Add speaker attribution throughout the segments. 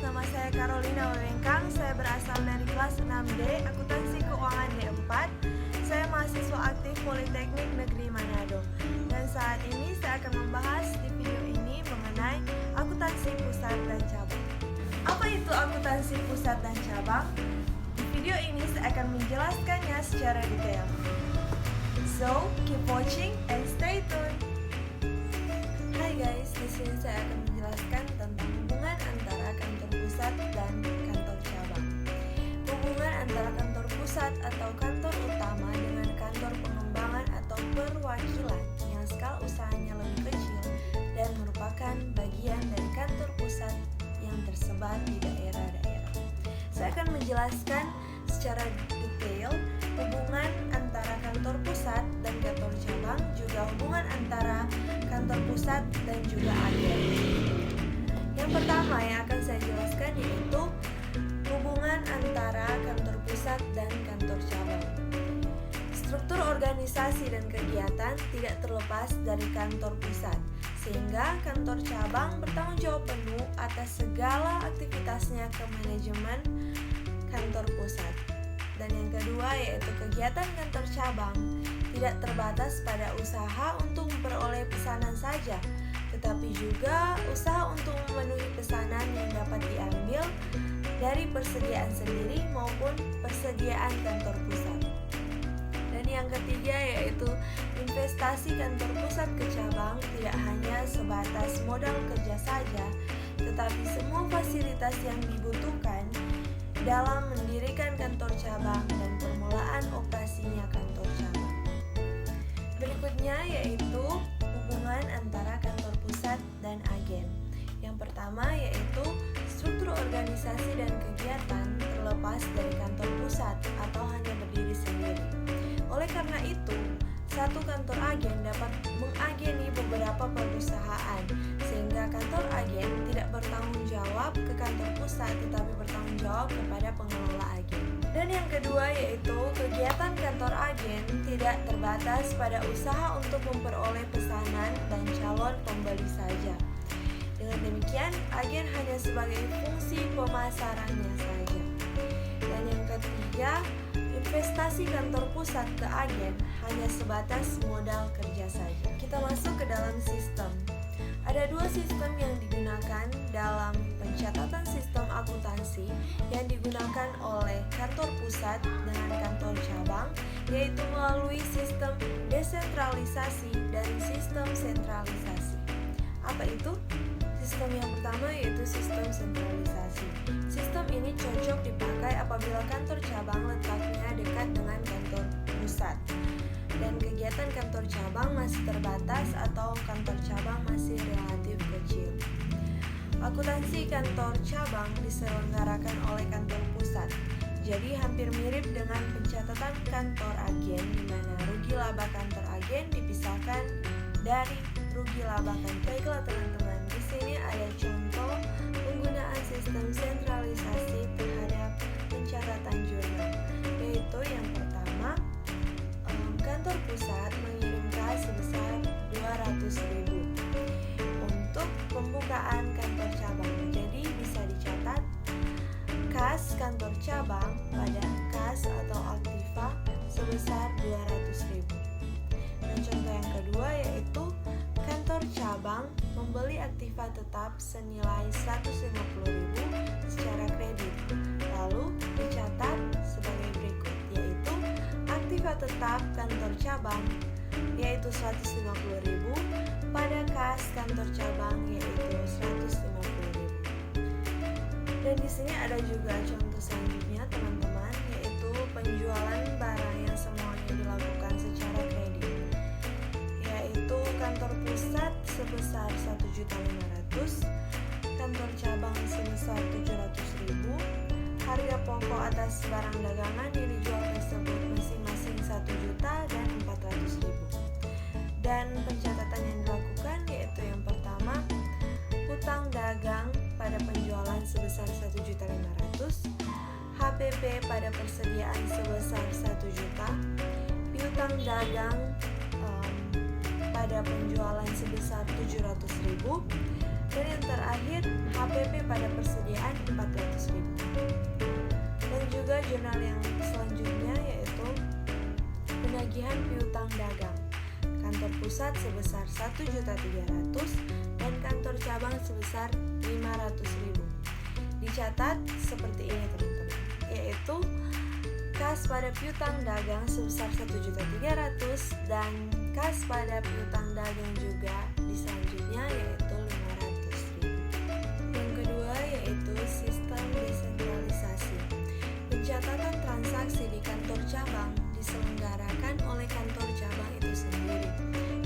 Speaker 1: nama saya Carolina Wewengkang. Saya berasal dari kelas 6D, Akuntansi Keuangan D4. Saya mahasiswa aktif Politeknik Negeri Manado. Dan saat ini saya akan membahas di video ini mengenai akuntansi pusat dan cabang. Apa itu akuntansi pusat dan cabang? Di video ini saya akan menjelaskannya secara detail. So, keep watching and stay tuned. Hai guys, di sini saya akan menjelaskan tentang hubungan antara kantor pusat dan kantor cabang. Hubungan antara kantor pusat atau kantor utama dengan kantor pengembangan atau perwakilan yang skala usahanya lebih kecil dan merupakan bagian dari kantor pusat yang tersebar di daerah-daerah. Saya akan menjelaskan secara detail hubungan antara kantor pusat dan kantor cabang, juga hubungan antara kantor pusat dan juga agen. Yang pertama yang akan saya jelaskan yaitu hubungan antara kantor pusat dan kantor cabang. Struktur organisasi dan kegiatan tidak terlepas dari kantor pusat, sehingga kantor cabang bertanggung jawab penuh atas segala aktivitasnya ke manajemen kantor pusat. Dan yang kedua yaitu kegiatan kantor cabang tidak terbatas pada usaha untuk memperoleh pesanan saja, tetapi juga usaha untuk memenuhi pesanan yang dapat diambil dari persediaan sendiri maupun persediaan kantor pusat. Dan yang ketiga yaitu investasi kantor pusat ke cabang tidak hanya sebatas modal kerja saja, tetapi semua fasilitas yang dibutuhkan dalam mendirikan kantor cabang dan permulaan operasinya kantor cabang. Berikutnya yaitu hubungan antara kantor pusat dan agen. Yang pertama yaitu struktur organisasi dan kegiatan terlepas dari kantor pusat atau hanya berdiri sendiri. Oleh karena itu, satu kantor agen dapat mengageni beberapa perusahaan, sehingga kantor agen tidak bertanggung jawab ke kantor pusat tetapi bertanggung jawab kepada pengelola agen. Dan yang kedua yaitu kegiatan kantor agen tidak terbatas pada usaha untuk memperoleh pesanan dan calon pembeli saja. Dengan demikian, agen hanya sebagai fungsi pemasarannya saja. Dan yang ketiga, investasi kantor pusat ke agen hanya sebatas modal kerja saja. Kita masuk ke dalam sistem. Ada dua sistem yang digunakan dalam pencatatan sistem akuntansi yang digunakan oleh kantor pusat dengan kantor cabang, yaitu melalui sistem desentralisasi dan sistem sentralisasi. Apa itu? Sistem yang pertama yaitu sistem sentralisasi. Sistem ini cocok dipakai apabila kantor cabang letaknya dekat dengan kantor pusat dan kegiatan kantor cabang masih terbatas atau kantor cabang masih relatif kecil. Akuntansi kantor cabang diselenggarakan oleh kantor pusat, jadi hampir mirip dengan pencatatan kantor agen, di mana rugi laba kantor agen dipisahkan dari rugi laba kantor. Baiklah teman-teman, di sini ada contoh penggunaan sistem sentralisasi terhadap pencatatan jurnal, yaitu yang pertama, kantor pusat mengirim kas sebesar 200.000 untuk pembukaan kantor cabang. Jadi bisa dicatat kas kantor cabang pada kas atau aktiva sebesar 200.000. Dan contoh yang kedua yaitu kantor cabang membeli aktiva tetap senilai 150.000 secara kredit. Lalu dicatat sebagai berikut, yaitu aktiva tetap kantor cabang yaitu 150.000 pada kas kantor cabang yaitu 150.000. Dan di sini ada juga contoh selanjutnya teman-teman, yaitu penjualan barang yang semuanya dilakukan secara kredit, yaitu kantor pusat sebesar 1.500.000, kantor cabang sebesar 700.000. Harga pokok atas barang dagangan yang dijual tersebut masing-masing 1 juta dan 400.000. Dan pencatatan yang dilakukan yaitu yang pertama, hutang dagang pada penjualan sebesar 1.500.000, HPP pada persediaan sebesar 1 juta, piutang dagang pada penjualan sebesar 700.000, Dan yang terakhir, HPP pada persediaan 400.000. Dan juga jurnal yang selanjutnya yaitu penagihan piutang dagang. Kantor pusat sebesar 1.300.000 dan kantor cabang sebesar 500.000. Dicatat seperti ini teman-teman, yaitu kas pada piutang dagang sebesar 1.300.000 dan kas pada piutang dagang juga di selanjutnya yaitu 500.000. Yang kedua yaitu sistem desentralisasi. Pencatatan transaksi di kantor cabang diselenggarakan oleh kantor cabang itu sendiri.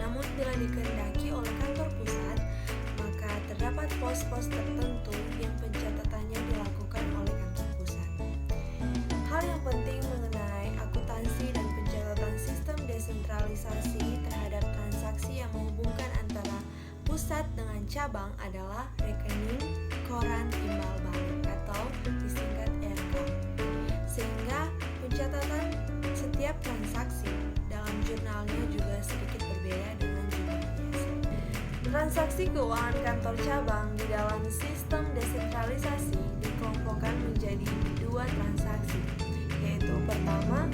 Speaker 1: Namun bila dikehendaki oleh kantor pusat, maka terdapat pos-pos tertentu yang pencatatannya dilakukan oleh kantor pusat. Hal yang penting mengenai akuntansi dan pencatatan sistem desentralisasi terhadap transaksi yang menghubungkan antara pusat dengan cabang adalah rekening koran timbal balik atau disingkat RK. Sehingga pencatatan setiap transaksi dalam jurnalnya juga sedikit berbeda dengan jurnal biasa. Transaksi keuangan kantor cabang di dalam sistem desentralisasi dikelompokkan menjadi dua transaksi, yaitu pertama,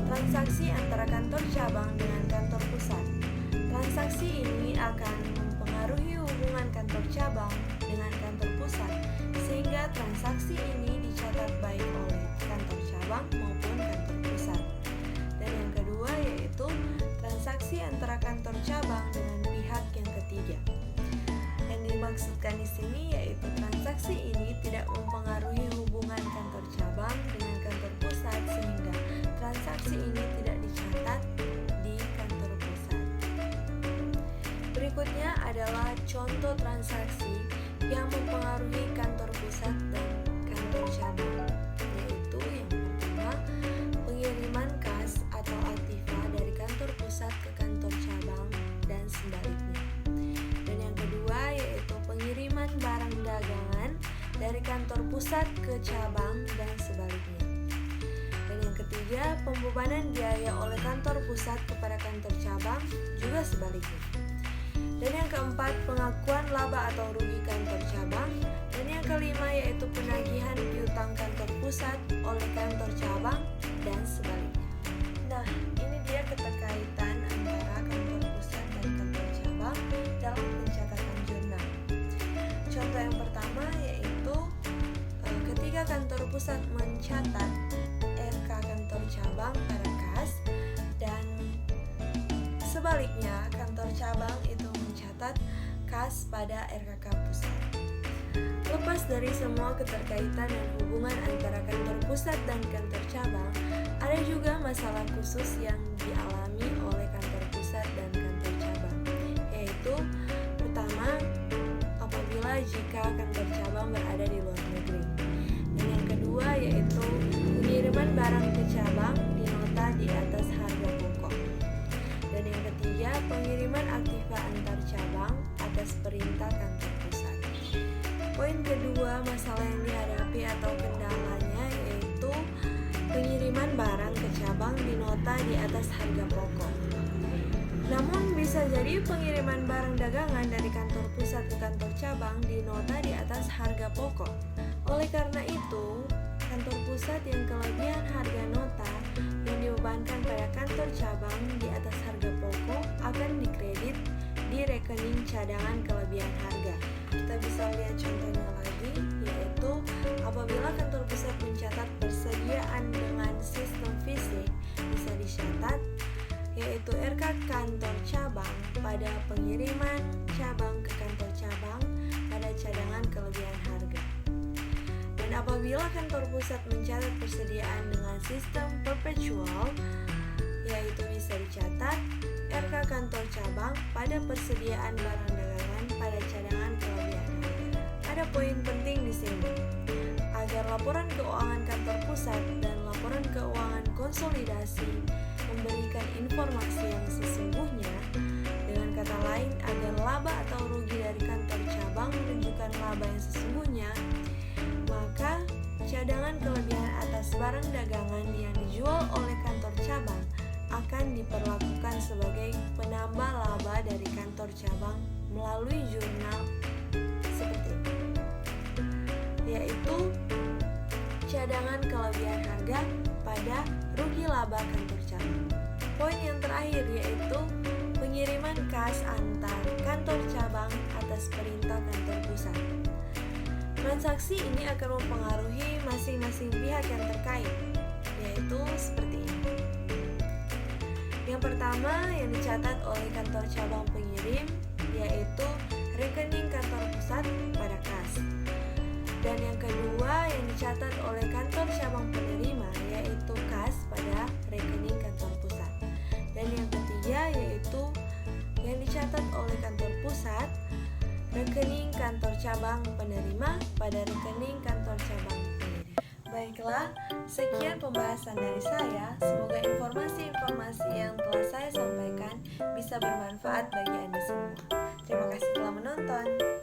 Speaker 1: transaksi antara kantor cabang dengan kantor pusat. Transaksi ini akan mempengaruhi hubungan kantor cabang dengan kantor pusat, sehingga transaksi ini dicatat baik oleh kantor cabang maupun kantor pusat. Dan yang kedua yaitu transaksi antara kantor cabang dengan pihak yang ketiga. Yang dimaksudkan di sini yaitu transaksi ini tidak mempengaruhi hubungan kantor cabang dengan kantor pusat, sehingga transaksi ini tidak dicatat di kantor pusat. Berikutnya adalah contoh transaksi yang mempengaruhi kantor pusat dan kantor cabang, yaitu yang pertama, pengiriman kas atau aktiva dari kantor pusat ke kantor cabang dan sebaliknya. Dan yang kedua yaitu pengiriman barang dagangan dari kantor pusat ke cabang dan sebaliknya. Dan yang ketiga, pembebanan biaya oleh kantor pusat kepada kantor cabang, juga sebaliknya. Dan yang keempat, pengakuan laba atau rugi kantor cabang. Dan yang kelima yaitu penagihan piutang kantor pusat oleh kantor cabang dan sebaliknya. Nah, ini dia keterkaitan antara kantor pusat dan kantor cabang dalam pencatatan jurnal. Contoh yang pertama yaitu ketika kantor pusat mencatat RK kantor cabang pada kas, dan sebaliknya kantor cabang itu mencatat kas pada RKK pusat. Lepas dari semua keterkaitan dan hubungan antara kantor pusat dan kantor cabang, ada juga masalah khusus yang dialami oleh kantor pusat dan kantor cabang, yaitu pertama, apabila jika kantor cabang berada di luar negeri. Dan yang kedua yaitu pengiriman barang ke cabang dinota di atas harga pokok. Dan yang ketiga, pengiriman aktiva antar cabang atas perintah kantor pusat. Poin kedua, masalah yang dihadapi atau kendalanya yaitu pengiriman barang ke cabang dinota di atas harga pokok. Namun bisa jadi pengiriman barang dagangan dari kantor pusat ke kantor cabang dinota di atas harga pokok. Oleh karena itu, kantor pusat yang kelebihan harga nota yang dibebankan pada kantor cabang di atas harga pokok akan dikredit di rekening cadangan kelebihan harga. Kita bisa lihat contohnya lagi, yaitu apabila kantor pusat mencatat persediaan dengan sistem fisik, bisa dicatat yaitu RK kantor cabang pada pengiriman cabang ke kantor cabang pada cadangan kelebihan harga. Dan apabila kantor pusat mencatat persediaan dengan sistem perpetual, yaitu bisa dicatat RK kantor cabang pada persediaan barang dagangan pada cadangan kelebihan harga. Ada poin penting di sini, agar laporan keuangan kantor pusat dan laporan keuangan konsolidasi memberikan informasi yang sesungguhnya. Dengan kata lain, agar laba atau rugi dari kantor cabang menunjukkan laba yang sesungguhnya, maka cadangan kelebihan atas barang dagangan yang dijual oleh kantor cabang akan diperlakukan sebagai penambah laba dari kantor cabang melalui jurnal yaitu cadangan kelebihan harga pada rugi laba kantor cabang. Poin yang terakhir yaitu pengiriman kas antar kantor cabang atas perintah kantor pusat. Transaksi ini akan mempengaruhi masing-masing pihak yang terkait, yaitu seperti ini. Yang pertama yang dicatat oleh kantor cabang pengirim yaitu rekening kantor pusat pada kas. Dan yang kedua yang dicatat oleh kantor cabang penerima yaitu kas pada rekening kantor pusat. Dan yang ketiga yaitu yang dicatat oleh kantor pusat rekening kantor cabang penerima pada rekening kantor cabang pengirim. Baiklah, sekian pembahasan dari saya. Semoga informasi-informasi yang telah saya sampaikan bisa bermanfaat bagi Anda semua. Terima kasih telah menonton.